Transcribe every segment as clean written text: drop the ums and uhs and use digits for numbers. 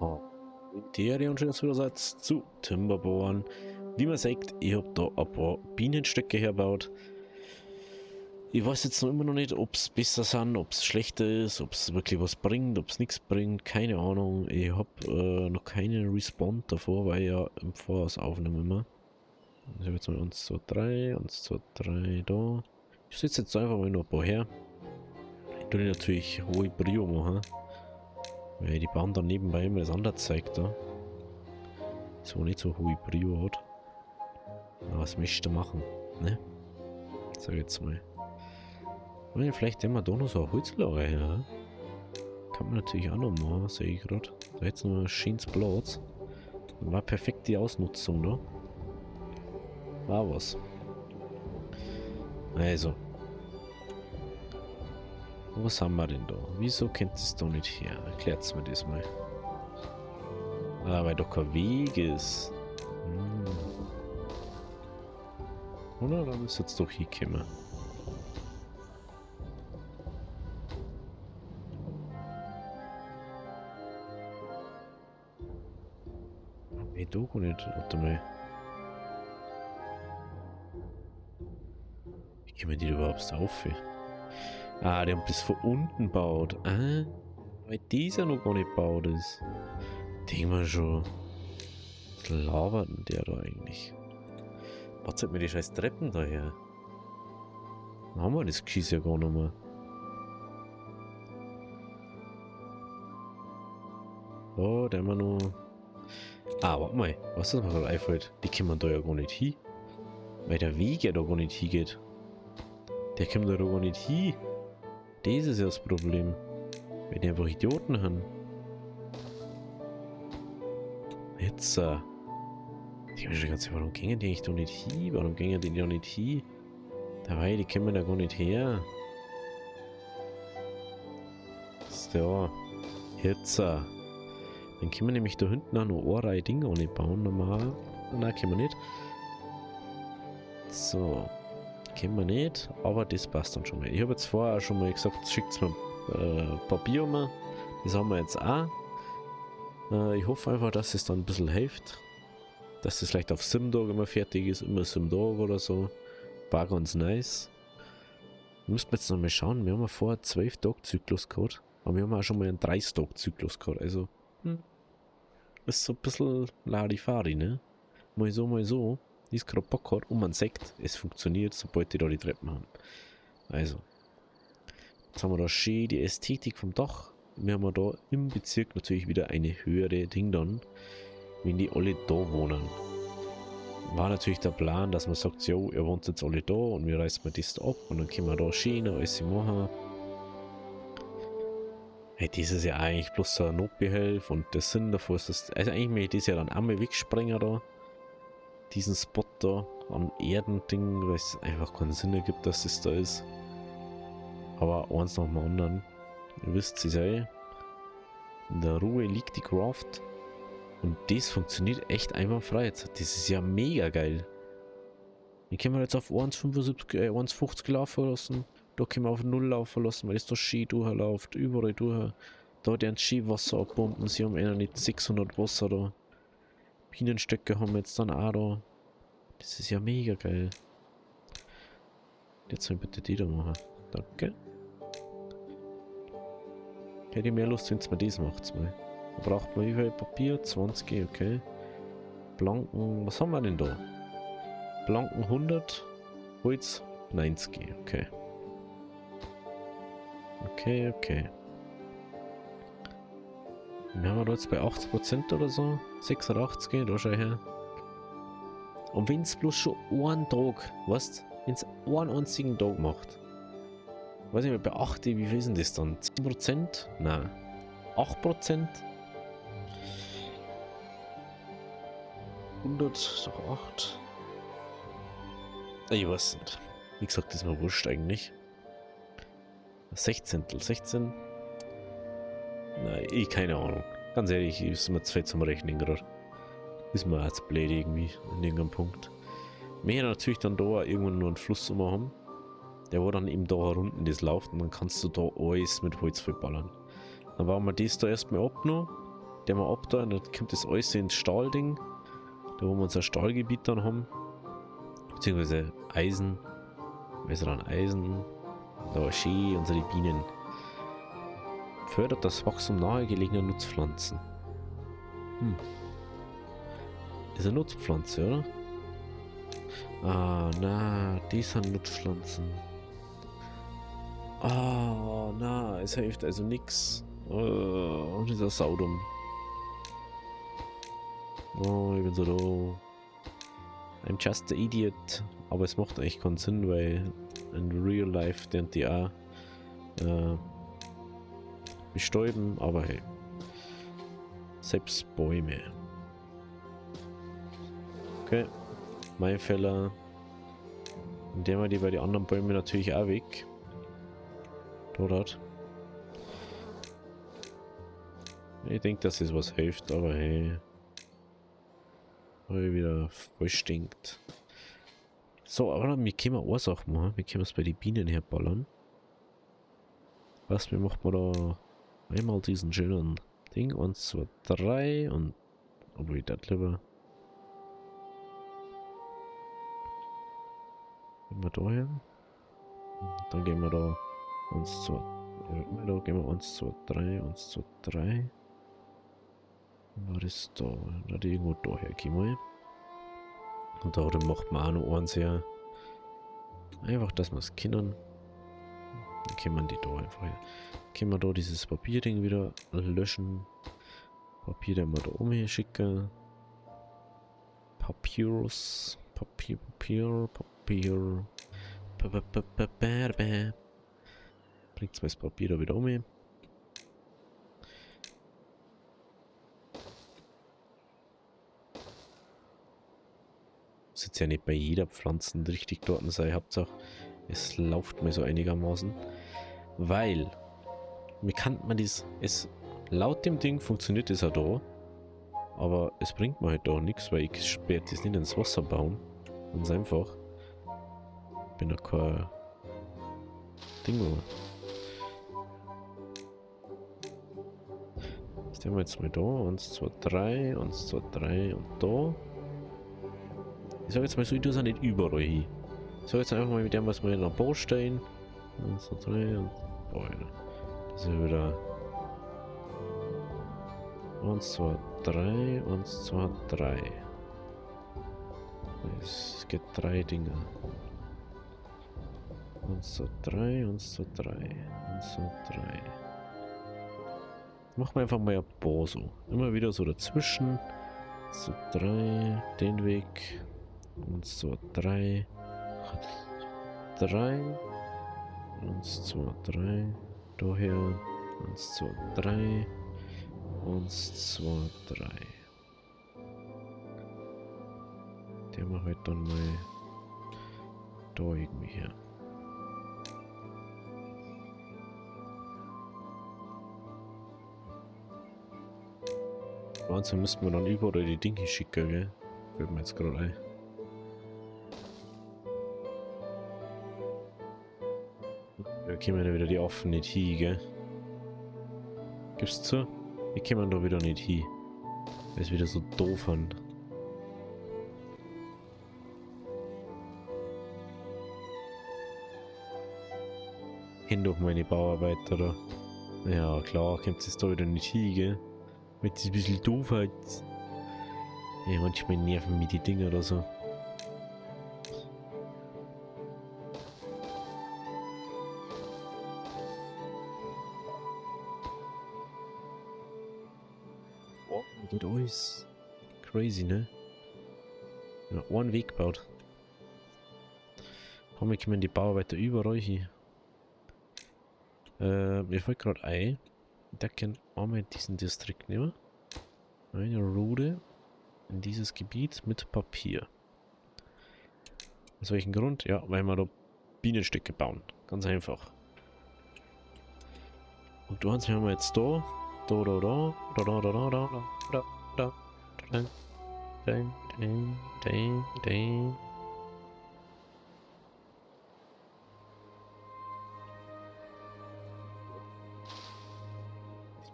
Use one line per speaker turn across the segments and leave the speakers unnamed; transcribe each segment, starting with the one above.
Oh. Der und schön, dass ihr wieder seid zu Timberbauern. Wie man sagt, ich habe da ein paar Bienenstöcke hergebaut. Ich weiß jetzt noch immer noch nicht, ob es besser sind, ob es schlechter ist, ob es wirklich was bringt, ob es nichts bringt, keine Ahnung. Ich habe noch keinen Respond davor, weil ich ja im Voraus aufnehme immer. Ich habe jetzt mal 1, 2, 3, 1, 2, 3 da. Ich setze jetzt einfach mal noch ein paar her. Ich tue natürlich hohe Brio machen. Weil die Bahn dann nebenbei immer das andere zeigt da. So nicht so hohe Brio hat. Aber was möchte machen, ne? Sag jetzt mal. Weil vielleicht nehmen wir da noch so ein Holzlager her. Kann man natürlich auch noch machen, sehe ich gerade. Da jetzt noch ein schönes Platz. War perfekt die Ausnutzung da. War was. Also. Was haben wir denn da? Wieso kennt es da nicht her? Erklärt mir das mal. Ah, weil da kein Weg ist. Oder? Da müsste jetzt doch hinkommen. Nee, da gar nicht. Warte mal. Wie kommen die überhaupt auf? Ah, die haben bis von unten gebaut. Ah, weil dieser noch gar nicht gebaut ist. Denken wir schon. Was labert denn der da eigentlich? Was hat mir die scheiß Treppen daher? Dann haben wir das Geschiss ja gar nicht mehr. Oh, der haben wir noch. Ah, warte mal. Was das mir gerade einfällt. Die kommen da ja gar nicht hin. Weil der Weg ja da gar nicht hingeht. Der kommt da gar nicht hin. Das ist ja das Problem. Weil die einfach Idioten haben. Jetzt. Ich habe schon ganz warum gehen die eigentlich da nicht hin? Warum gehen die da nicht hin? Dabei, die kommen da gar nicht her. So. Jetzt. Dann können wir nämlich da hinten auch noch eine Reihe Dinge auch nicht bauen. Normal. Nein, können wir nicht. So. Können wir nicht. Aber das passt dann schon mal. Ich habe jetzt vorher schon mal gesagt, schickt mir Papier mal. Das haben wir jetzt auch. Ich hoffe einfach, dass es dann ein bisschen hilft. Dass das vielleicht auf 7 Tage immer fertig ist. Immer 7 Tage oder so. War ganz nice. Müssen wir jetzt noch mal schauen. Wir haben ja vorher 12 Tage Zyklus gehabt. Aber wir haben auch schon mal einen 30 Tage Zyklus gehabt. Also. Ist so ein bisschen Larifari, ne? Mal so, mal so. Die ist gerade Bock hat und man sagt, es funktioniert, sobald die da die Treppen haben. Also. Jetzt haben wir da schön die Ästhetik vom Dach. Wir haben da im Bezirk natürlich wieder eine höhere Ding dann, wenn die alle da wohnen. War natürlich der Plan, dass man sagt, jo, ihr wohnt jetzt alle da und wir reißen das da ab und dann können wir da schön alles machen. Hey, das ist ja eigentlich bloß so ein Notbehelf und der Sinn davor ist, dass, also eigentlich möchte ich das ja dann einmal wegsprengen da. Diesen Spot da am Erdending, weil es einfach keinen Sinn ergibt, dass es da ist. Aber eins nach dem anderen. Ihr wisst es ja, in der Ruhe liegt die Craft. Und das funktioniert echt einwandfrei jetzt. Das ist ja mega geil. Den können wir jetzt auf 1,50 laufen lassen. Da können wir auf 0 laufen lassen, weil es da Ski durchläuft. Überall durch. Da die Skiwasser abpumpen. Sie haben einer nicht 600 Wasser da. Bienenstöcke haben wir jetzt dann auch da. Das ist ja mega geil. Jetzt soll ich bitte die da machen. Danke. Hätte ich mehr Lust, wenn es mir das macht. Da braucht man wie viel Papier? 20, okay. Blanken, was haben wir denn da? Blanken 100, Holz 90, okay. Okay. Wir haben da jetzt bei 80% oder so. 86, da schau ich her. Und wenn es bloß schon einen Tag, weißt, wenn es einen einzigen Tag macht. Weiß ich nicht, bei 8, wie viel ist denn das dann? 10%? Nein. 8%? 100 durch 8. Ich weiß nicht. Wie gesagt, das ist mir wurscht eigentlich. 16. Nein, keine Ahnung. Ganz ehrlich, ist mir zu viel zum Rechnen gerade. Ist mir jetzt blöd irgendwie an irgendeinem Punkt. Wir haben natürlich dann da irgendwann nur einen Fluss haben. Der wo dann eben da unten das läuft und dann kannst du da alles mit Holz vollballern. Dann bauen wir das da erstmal ab noch. der wir ab da, und dann kommt das alles ins Stahlding, da wo wir unser Stahlgebiet dann haben, beziehungsweise Eisen, also dann Eisen, da schön unsere Bienen. Fördert das Wachstum nahegelegener Nutzpflanzen. Ist eine Nutzpflanze, oder? Ah, na, die sind Nutzpflanzen. Ah, na, es hilft also nix. Oh, dieser Saudum. Oh, ich bin so da. I'm just an idiot. Aber es macht eigentlich keinen Sinn, weil in real life den die auch bestäuben, aber hey. Selbst Bäume. Okay. Mein Fehler. Indem wir die bei den anderen Bäumen natürlich auch weg. Dort. Ich denke, dass es was hilft, aber hey. Weil wieder voll stinkt. So, aber wir können eine Sache machen. Wir können es bei den Bienen herballern. Was, wir machen da einmal diesen schönen Ding. 1, 2, 3 und. Obwohl ich das lieber. Gehen wir da hin. Dann gehen wir da 1, 2. Ja, da gehen wir 1, 2, 3, 1, 2, 3. Was ist da? Da irgendwo daher gehen wir. Und da macht man auch noch eins her. Einfach, dass wir es kennen. Dann können wir die da einfach her. Können wir da dieses Papierding wieder löschen. Papier, den wir da oben schicken. Papyrus. Papier. Bringt das Papier da wieder um. Muss jetzt ja nicht bei jeder Pflanze richtig dort sein. Hauptsache, es läuft mir so einigermaßen. Weil, wie kann man das, laut dem Ding funktioniert es auch da. Aber es bringt mir halt da nichts, weil ich werde das nicht ins Wasser bauen. Ganz einfach. Ich bin ja kein Ding mehr. Das nehmen wir jetzt mal da. 1, 2, 3, 1, 2, 3 und da. Ich sage jetzt mal so, ich tue es auch nicht überall hin. Ich sage jetzt einfach mal mit dem, was wir in der Bau stehen. 1, 2, 3 und da. Das ist wieder 1, 2, 3, 1, 2, 3. Es gibt 3 Dinge. 1, 2, 3, 1, 2, 3, 1, 2, 3. Machen wir einfach mal ein paar so. Immer wieder so dazwischen. 1, 2, 3, den Weg. 1, 2, 3. 3. 1, 2, 3. Daher. 1, 2, 3. 1, 2, 3. Der macht halt dann mal da irgendwie her. Wahnsinn, müssten wir dann überall die Dinge schicken, gell? Fällt mir jetzt gerade ein. Da kommen ja wieder die Affen nicht hin, gell? Gibst zu? Die kommen da wieder nicht hin. Weil es wieder so doof an. Hin durch meine Bauarbeiter da. Ja klar, kommt es da wieder nicht hin, gell? Mit ein bisschen Doofheit. Ja, manchmal nerven mich die Dinger oder so. Oh, geht alles. Crazy, ne? Ja, einen Weg gebaut. Warum kommen die Bauarbeiter überall hin? Mir fällt gerade ein, der kann einmal diesen Distrikt nehmen. Eine Route in dieses Gebiet mit Papier. Aus welchem Grund? Ja, weil wir da Bienenstöcke bauen. Ganz einfach. Und du hast wir jetzt da. Da.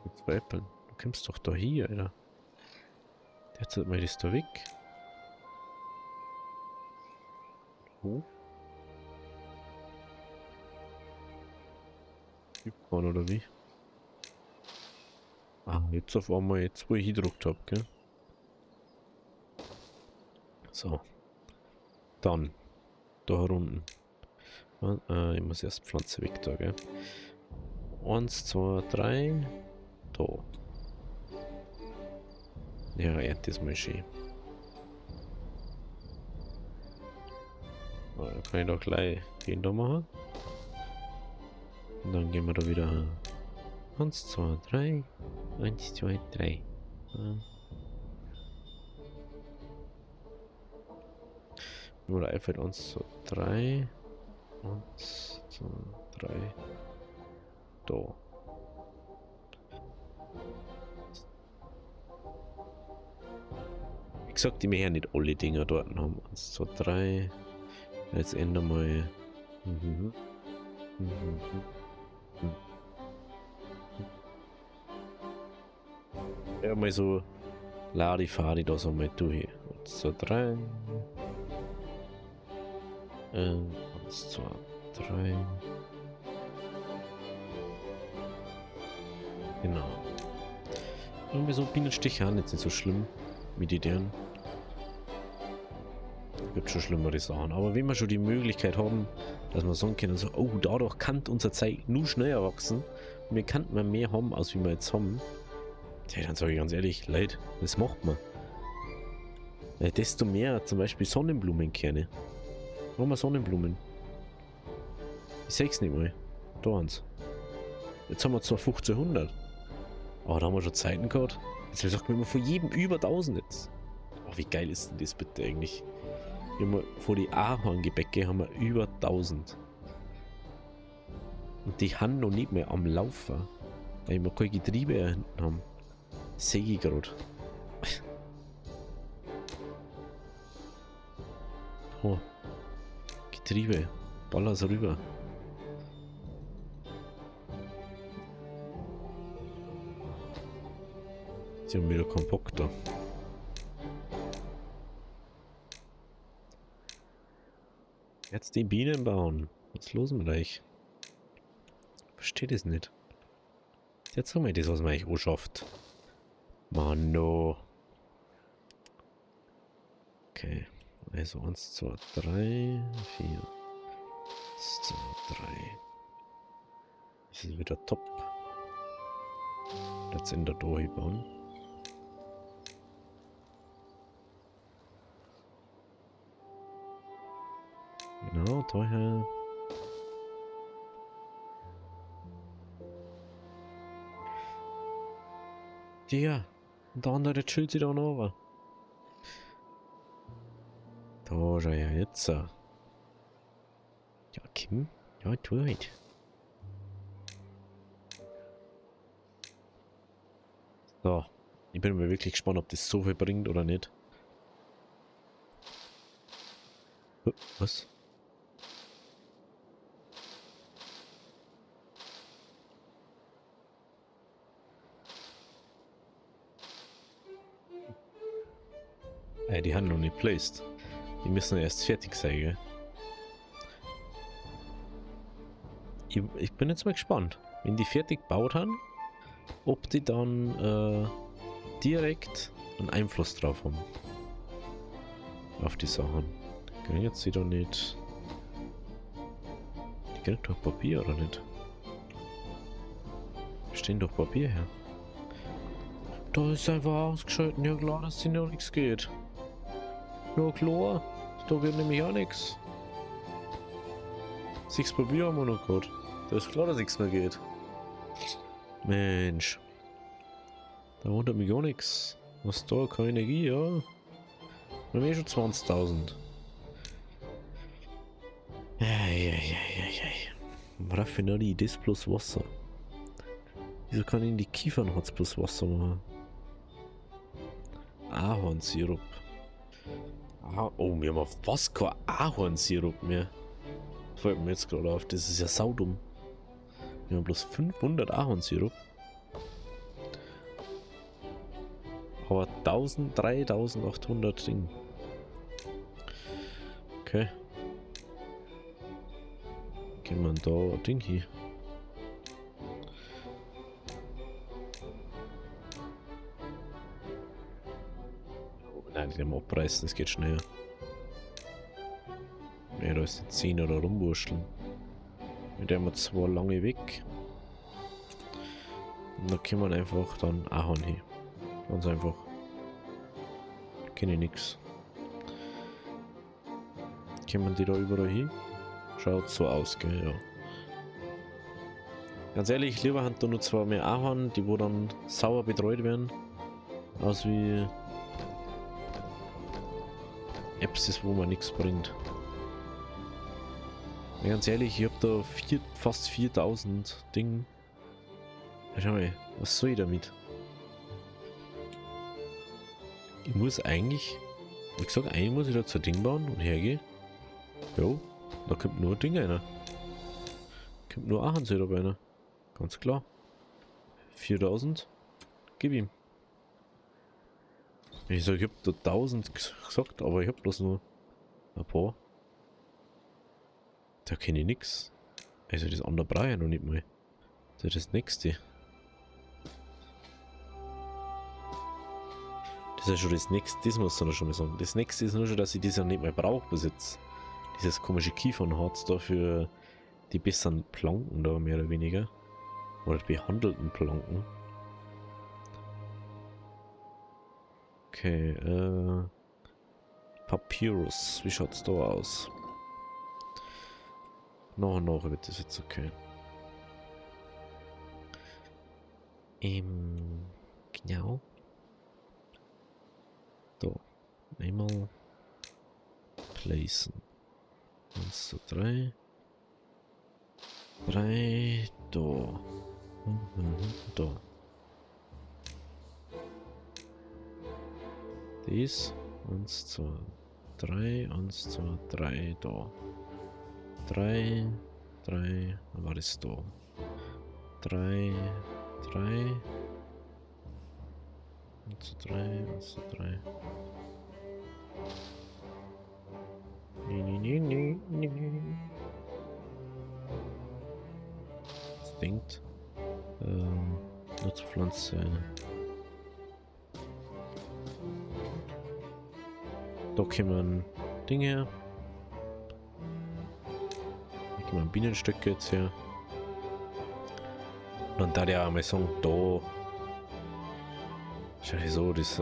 Mit zwei Äpfeln. kommst doch da hier, Alter. Jetzt hat man das da weg. Wo? Übkan oder wie? Ah, jetzt auf einmal, jetzt wo ich hingedruckt habe, gell? So. Dann. Da unten. Ich muss erst Pflanze weg da, gell? 1, 2, 3. Da. Ja, ernte ist mal schön. Da kann ich doch gleich den da machen. Und dann gehen wir da wieder 1, 2, 3. 1, 2, 3. Oder einfach 1, 2, 3. 1, 2, 3. Da. Wie gesagt, die möchten ja nicht alle Dinger dort haben. 1, 2, 3. Jetzt ändern wir. Ja, mal so Larifari da so mal durch. 1, 2, 3. 1, 2, 3. Genau. Irgendwie so Bienenstiche haben jetzt nicht so schlimm wie die deren. Gibt schon schlimmere Sachen. Aber wenn wir schon die Möglichkeit haben, dass wir sagen können, so, oh, dadurch kann unser Zeug nur schneller wachsen und wir könnten mehr haben, als wie wir jetzt haben. Ja, dann sage ich ganz ehrlich, Leute, das macht man. Desto mehr, zum Beispiel Sonnenblumenkerne. Machen wir Sonnenblumen. Ich seh's nicht mal. Da eins. Jetzt haben wir zwar 1500. Aber da haben wir schon Zeiten gehabt. Jetzt sagt man immer von jedem über 1000 jetzt. Oh, wie geil ist denn das bitte eigentlich? Vor die Ahorngebäcke haben wir über 1000. Und die haben noch nicht mehr am Laufen. Weil wir kein Getriebe hinten haben. Sehe ich gerade. Oh. Getriebe. Baller's rüber. Sie haben wieder keinen Bock da. Jetzt die Bienen bauen. Was ist los mit euch? Versteht es nicht. Jetzt haben wir das, was man eigentlich auch schafft. Mann, no. Okay. Also 1, 2, 3, 4. 1, 2, 3. Das ist wieder top. Jetzt in der durchbauen. Genau, daher. Ja, und der andere chillt sich da noch runter. Da schau ja jetzt. Ja, Kim. Ja, tu halt. So. Ich bin mir wirklich gespannt, ob das so viel bringt oder nicht. Was? Die haben noch nicht placed. Die müssen erst fertig sein, gell? Ich bin jetzt mal gespannt, wenn die fertig gebaut haben, ob die dann direkt einen Einfluss drauf haben. Auf die Sachen. Die können jetzt wieder nicht. Die können doch Papier, oder nicht? Stehen doch Papier her. Da ist einfach ausgeschalten. Ja klar, dass hier noch nichts geht. Ja klar, da geht nämlich auch nichts. 6 Papier haben wir noch gehabt. Da ist klar, dass nichts mehr geht. Mensch. Da wundert mich gar nichts. Was da, keine Energie, ja. Wir haben eh schon 20.000. Raffinerie, das plus Wasser. Wieso kann ich in die Kiefernholz plus Wasser machen? Ahornsirup. Oh, wir haben auf was kein Ahornsirup mehr. Fällt mir jetzt gerade auf, das ist ja saudumm. Wir haben bloß 500 Ahornsirup. Aber 3800 Ding. Okay. Gehen wir da Ding hier. Oh, nein, die haben abreißen, das geht schneller. Ne, da ist die 10 oder rumwurschteln. Mit der haben wir zwar lange weg. Und da können wir einfach dann Ahorn hin. Ganz einfach. Kenne ich nix. Kommen die da überall hin? Schaut so aus, gell, ja. Ganz ehrlich, lieber haben da nur zwar mehr Ahorn, die wo dann sauer betreut werden, als wie Apps, wo man nichts bringt. Ja, ganz ehrlich, ich hab da fast 4000 Ding. Ja, schau mal, was soll ich damit? Ich muss eigentlich, wie gesagt, eigentlich muss ich da zur Ding bauen und hergehen. Jo, da kommt nur Ding rein. Kommt nur Ahornsirup dabei, ganz klar. 4000, gib ihm. Ich sag, ich hab da 1000 gesagt, aber ich hab bloß nur ein paar. Da kenne ich nix. Also das andere brauche ich ja noch nicht mal. Das ist das nächste. Das ist ja schon das nächste, das muss man schon mal sagen. Das nächste ist nur schon, dass ich das ja nicht mehr brauche bis jetzt. Dieses komische Kiefernharz da für die besseren Planken da, mehr oder weniger. Oder die behandelten Planken. Okay, Papyrus, wie schaut's da aus? Noch wird das jetzt okay. Genau. Da. Einmal placen. 1, 2, 3. 3, da. Da. Dies. 1, 2, 3, 1, 2, 3, da. 3, 3, dann war das da. 3, 3. 1, 2, 3, 1, 2, 3. Nee. Das denkt. Nutzpflanze. Da kommen Dinge. Da kommen Bienenstöcke jetzt her. Und dann da ja einmal sagen, da. Schau so, das.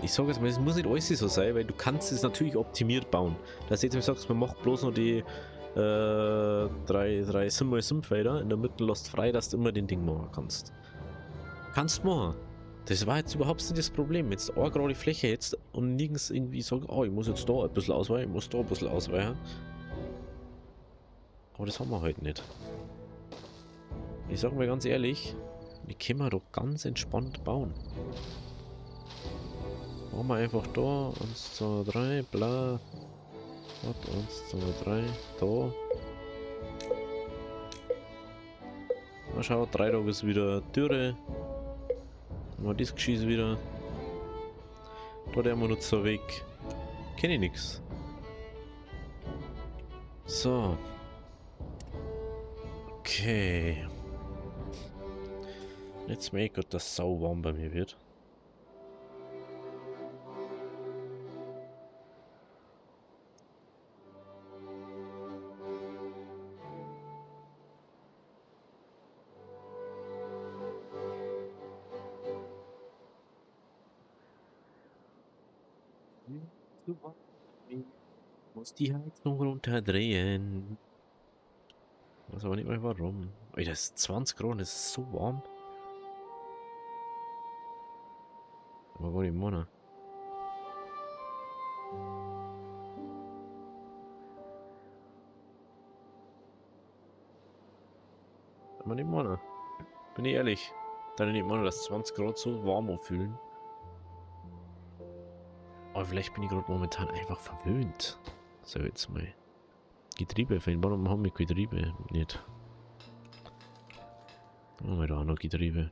Ich sage jetzt mal, es muss nicht alles so sein, weil du kannst es natürlich optimiert bauen. Dass du jetzt sagst, man macht bloß noch die 3 5x5 Felder, in der Mitte lässt frei, dass du immer den Ding machen kannst. Kannst machen. Das war jetzt überhaupt nicht das Problem. Jetzt eine gerade Fläche jetzt und nirgends irgendwie sagen, oh, ich muss jetzt da ein bisschen ausweichen, ich muss da ein bisschen ausweichen. Aber das haben wir heute nicht. Ich sage mir ganz ehrlich, die können wir doch ganz entspannt bauen. Machen wir einfach da, 1, 2, 3, bla. 1, 2, 3, da. Mal schauen, 3 Tage ist wieder Dürre. Dann haben wir das Geschiss wieder. Da der Nutzer weg. Kenne ich nix. So. Okay. Jetzt merke ich gerade, dass es sau warm bei mir wird. Ich muss die Heizung runterdrehen. Ich weiß aber nicht mehr warum. Ey, das ist 20 Grad, das ist so warm. Aber gar nicht mehr. Aber nicht mehr. Bin ich ehrlich. Da nicht mehr, dass 20 Grad so warm anfühlen. Aber vielleicht bin ich gerade momentan einfach verwöhnt. So, jetzt mal. Getriebe, warum haben wir Getriebe nicht? Haben wir da auch noch Getriebe?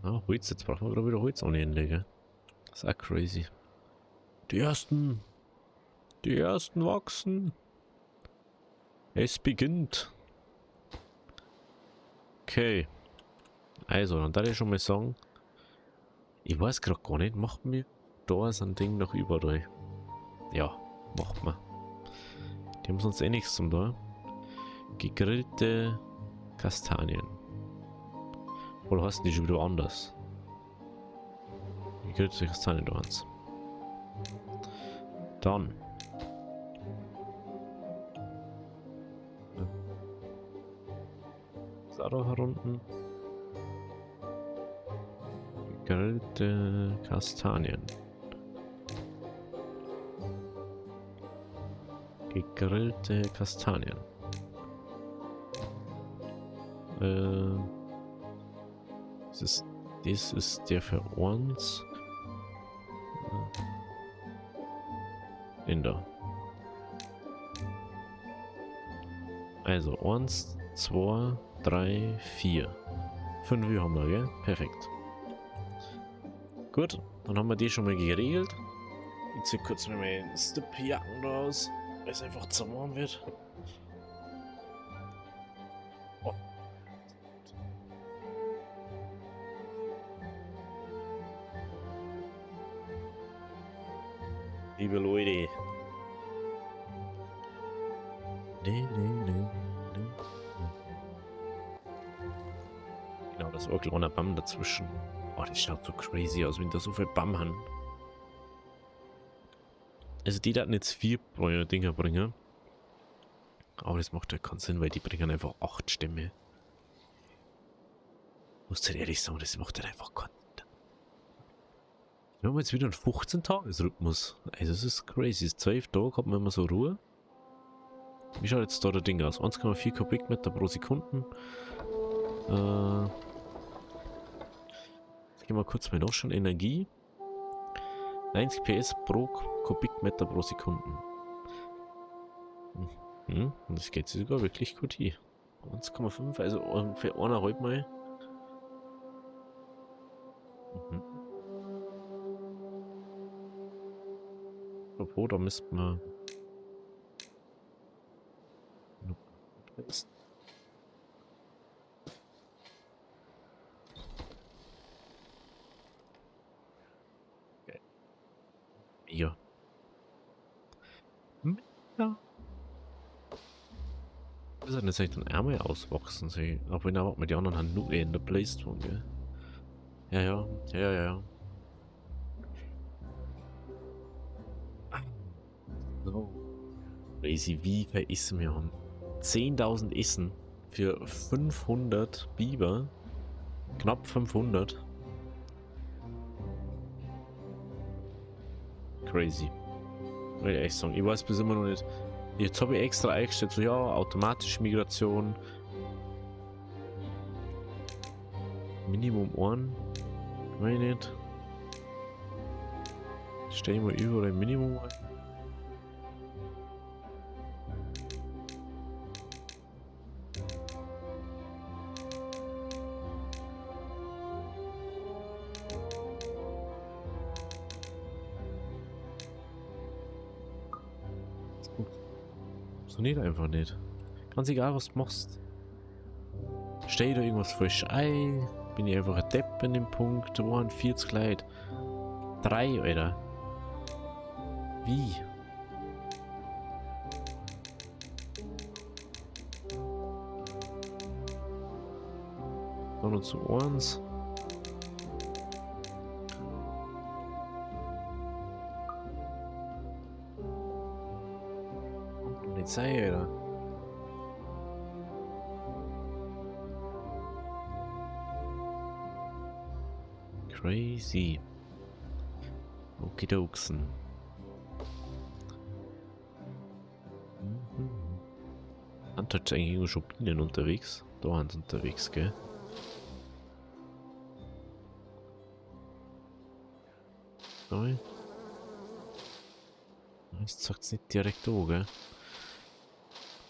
Ah, Holz, jetzt brauchen wir gerade wieder Holz ohne Ende, gell? Das ist auch crazy. Die ersten wachsen. Es beginnt. Okay. Also, dann darf ich schon mal sagen, ich weiß gerade gar nicht, macht mir da so ein Ding noch überall? Ja, macht man. Die haben sonst eh nichts zum da. Gegrillte Kastanien. Oder heißt die schon wieder anders? Gegrillte Kastanien, da eins. Dann. Ist auch da herunten. Gegrillte Kastanien. Gegrillte Kastanien. Das ist der für uns. Den da. Also 1, 2, 3, 4. 5 haben wir, gell? Perfekt. Gut, dann haben wir die schon mal geregelt. Ich ziehe kurz mit meinen Step-Jacken raus, weil es einfach zu warm wird. Oh. Liebe Leute. Genau, das war ein kleiner Bamm dazwischen. Oh, das schaut so crazy aus, wenn da so viel Bamm haben. Also die hatten jetzt 4 Dinger bringen. Aber das macht ja keinen Sinn, weil die bringen einfach 8 Stämme. Muss ich ehrlich sagen, das macht halt einfach keinen Sinn. Wir haben jetzt wieder einen 15-Tages-Rhythmus. Also das ist crazy. 12 Tage hat man immer so Ruhe. Wie schaut jetzt da der Ding aus? 1,4 Kubikmeter pro Sekunden. Jetzt gehen wir kurz mal nachschauen. Energie. 90 PS pro Kubikmeter pro Sekunden. Und das geht sogar wirklich gut hier. 1,5, also ungefähr 1,5 Mal. Apropos, da müssten wir. Ja. Ja. Das ist jetzt echt ein Ärmel auswachsen, auch wenn aber mit den anderen haben nur in der Playstone, gell? Ja. So. Crazy, wie viel Essen wir haben. 10.000 Essen für 500 Biber. Knapp 500. Crazy. Will ich echt sagen. Ich weiß bis immer noch nicht. Jetzt habe ich extra eingestellt, so ja, automatische Migration. Minimum 1. Weiß ich nicht. Stell ich mal überall Minimum ein. Funktioniert einfach nicht. Ganz egal, was du machst. Stell da irgendwas falsch ein. Bin ich einfach ein Depp in dem Punkt. 42 Leute. 3, Alter. Wie? Dann nur zu 1. Nicht sein, Alter. Crazy. Okidoksen. Dann hat eigentlich schon Bienen unterwegs. Da waren sie unterwegs, gell? Nein. Jetzt sagt es nicht direkt an, gell?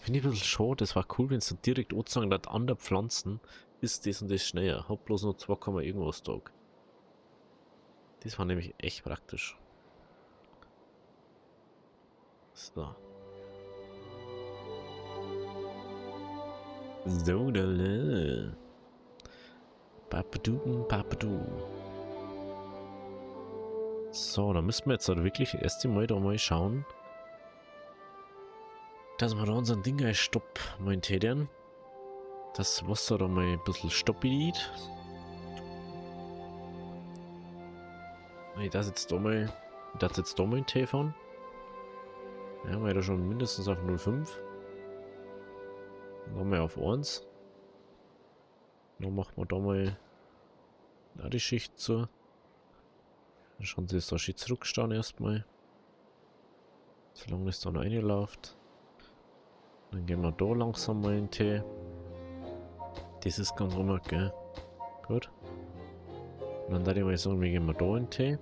Finde ich ein bisschen schade. Das war cool, wenn es dann direkt angezeigt hat, an der Pflanzen ist das und das schneller. Hab bloß noch 2, irgendwas Tag. Das war nämlich echt praktisch. So. So, da. Papadu, papadu. So, dann müssen wir jetzt halt wirklich erst einmal da mal schauen, dass wir da unseren Ding stopp montieren. Das Wasser da mal ein bisschen stoppiert. Ich das jetzt da mal ein Tee fahren. Ja, wir da schon mindestens auf 0,5. Dann haben wir auf 1. Dann machen wir da mal die Schicht zu. Dann schauen sie jetzt da schön zurückstehen erstmal. Solange es da noch reinläuft. Dann gehen wir da langsam mal in den Tee. Das ist ganz normal, gell? Gut. Und dann würde ich mal sagen, wir gehen mal da in den Tee.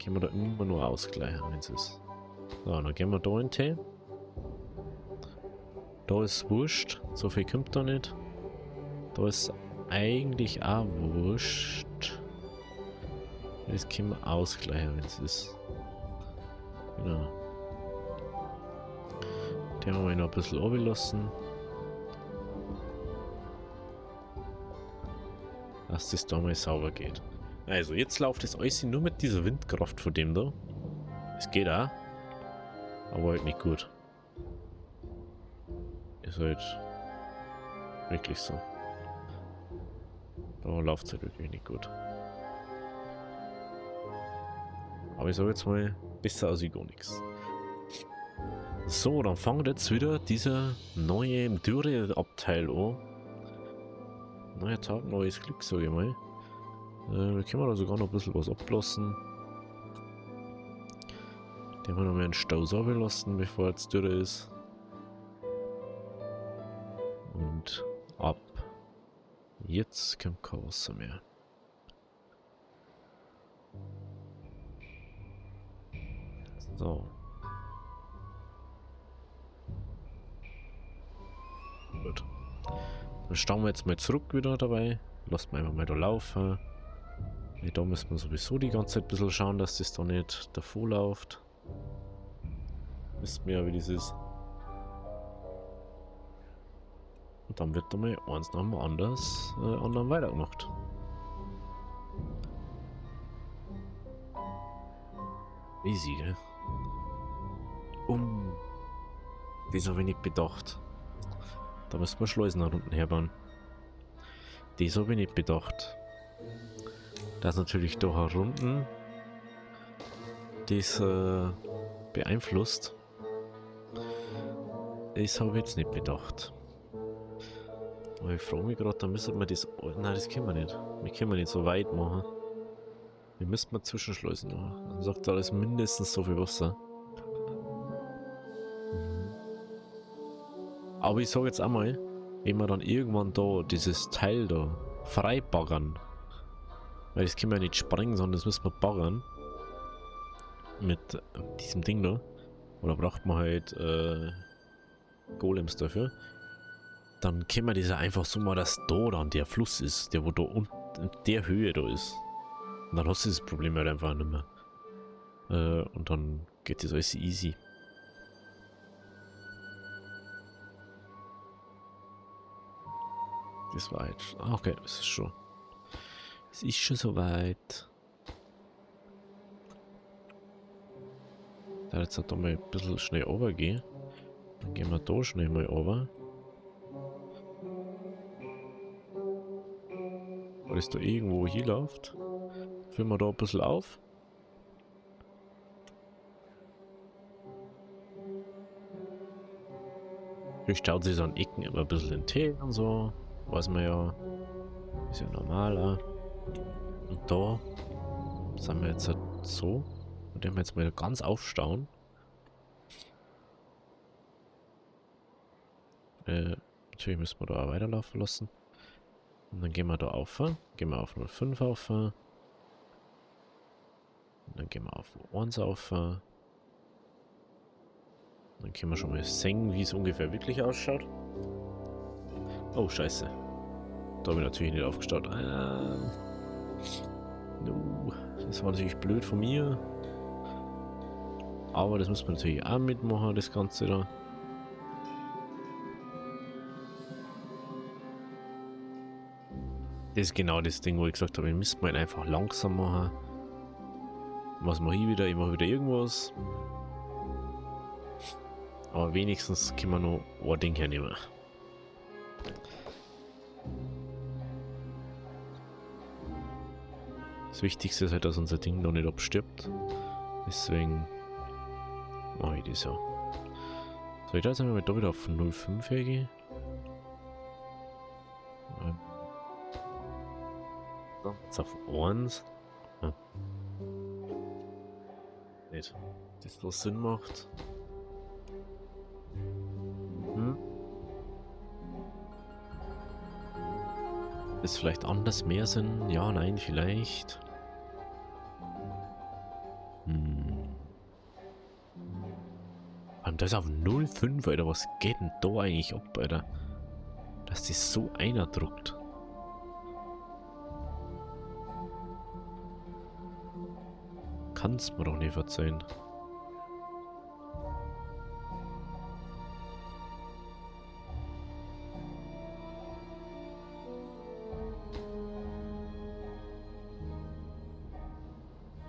Können wir da immer nur ausgleichen, wenn es ist. So, dann gehen wir da in den Tee. Da ist wurscht, so viel kommt da nicht. Da ist eigentlich auch wurscht. Das können wir ausgleichen, wenn es ist. Genau. Den haben wir noch ein bisschen runterlassen. Dass das da mal sauber geht. Also, jetzt läuft das alles nur mit dieser Windkraft von dem da. Es geht auch. Aber halt nicht gut. Ist halt wirklich so. Da läuft es halt wirklich nicht gut. Aber ich sage jetzt mal, besser als gar nichts. So, dann fängt jetzt wieder dieser neue Dürreabteil an. Neuer Tag, neues Glück, sage ich mal. Da können wir da sogar noch ein bisschen was ablassen. Den haben wir noch mal einen Stau sauber lassen, bevor jetzt Dürre ist. Und ab. Jetzt kommt kein Wasser mehr. So. Gut. Dann stauen wir jetzt mal zurück wieder dabei. Lassen wir einfach mal da laufen. Ja, da müssen wir sowieso die ganze Zeit ein bisschen schauen, dass das da nicht davor läuft. Wisst ihr ja, wie das ist. Und dann wird da mal eins nach dem anderen weitergemacht. Easy, gell? Das habe ich nicht bedacht. Da müssen wir Schleusen nach unten herbauen. Das habe ich nicht bedacht. Das natürlich da herunten das beeinflusst. Das habe ich jetzt nicht bedacht. Aber ich frage mich gerade, da müssen wir das... Nein, das können wir nicht. Wir können nicht so weit machen. Wir müssen mal Zwischenschleusen machen. Dann sagt da ist mindestens so viel Wasser. Aber ich sage jetzt einmal, wenn wir dann irgendwann da dieses Teil da frei baggern, weil das können wir ja nicht sprengen, sondern das müssen wir baggern mit diesem Ding da, oder braucht man halt Golems dafür, dann können wir das ja einfach so mal, dass da dann der Fluss ist, der wo da unten in der Höhe da ist. Und dann hast du das Problem halt einfach nicht mehr. Und dann geht das alles easy. Das war jetzt... Ah, okay, das ist schon... Es ist schon soweit. Da jetzt halt da mal ein bisschen schnell runtergehen. Dann gehen wir da schnell mal runter. Weil es da irgendwo hier läuft. Füllen wir da ein bisschen auf. Hier staut sich so an Ecken immer ein bisschen den Tee und so. Weiß man ja. Ist ja normaler. Und da sind wir jetzt halt so. Und den wir jetzt mal ganz aufstauen. Natürlich müssen wir da auch weiterlaufen lassen. Und dann gehen wir da auf. Gehen wir auf 0,5 auf. Und dann gehen wir auf 1 auf. Dann können wir schon mal sehen, wie es ungefähr wirklich ausschaut. Oh, scheiße. Da habe ich natürlich nicht aufgestaut. No, das war natürlich blöd von mir. Aber das muss man natürlich auch mitmachen, das Ganze da. Das ist genau das Ding, wo ich gesagt habe, ich müsste mal einfach langsam machen. Was mache ich wieder? Ich mache wieder irgendwas. Aber wenigstens können wir noch ein Ding hernehmen. Das Wichtigste ist halt, dass unser Ding noch nicht abstirbt. Deswegen mache ich das ja. So, ich da jetzt einmal da wieder auf 0,5 hergehen. Jetzt auf 1. Hm. Nicht. Das was Sinn macht. Ist vielleicht anders mehr Sinn? Ja, nein, vielleicht. Und das auf 0,5, Alter. Was geht denn da eigentlich ab, Alter? Dass die so einer druckt. Kann's mir doch nicht verzeihen.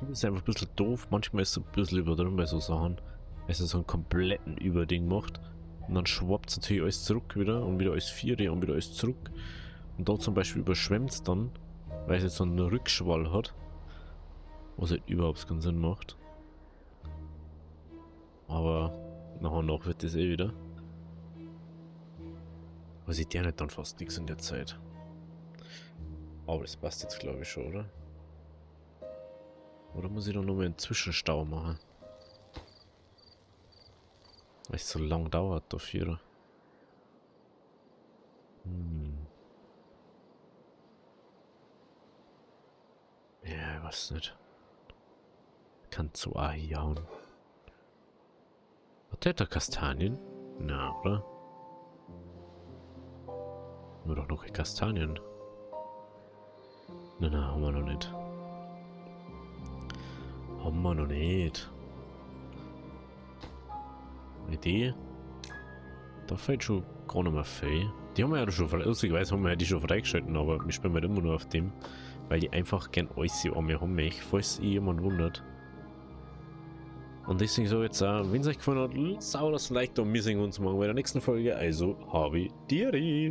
Das ist einfach ein bisschen doof. Manchmal ist es ein bisschen übertrieben bei so Sachen. Wenn es so einen kompletten Überding macht. Und dann schwappt es natürlich alles zurück wieder. Und wieder alles 4 und wieder alles zurück. Und da zum Beispiel überschwemmt es dann. Weil es jetzt so einen Rückschwall hat. Was halt überhaupt keinen Sinn macht. Aber nach und nach wird das eh wieder. Aber sieht ja nicht dann fast nichts in der Zeit. Aber das passt jetzt glaube ich schon, oder? Oder muss ich doch nur mal einen Zwischenstau machen? Weil es so lang dauert dafür. Ja, ich weiß nicht. Kann so hauen. Hat der da Kastanien? Na, oder? Nur doch noch keine Kastanien. Na, haben wir noch nicht. Haben wir noch nicht. Idee. Da fällt schon gar nicht mehr viel. Die haben wir ja schon, lustigerweise haben wir ja die schon freigeschalten, aber wir spielen halt immer nur auf dem, weil die einfach gern alles an mir haben, falls sich jemand wundert. Und deswegen so jetzt auch, wenn es euch gefallen hat, lasst auch das Like da und wir sehen uns morgen bei der nächsten Folge. Also, habe Diri!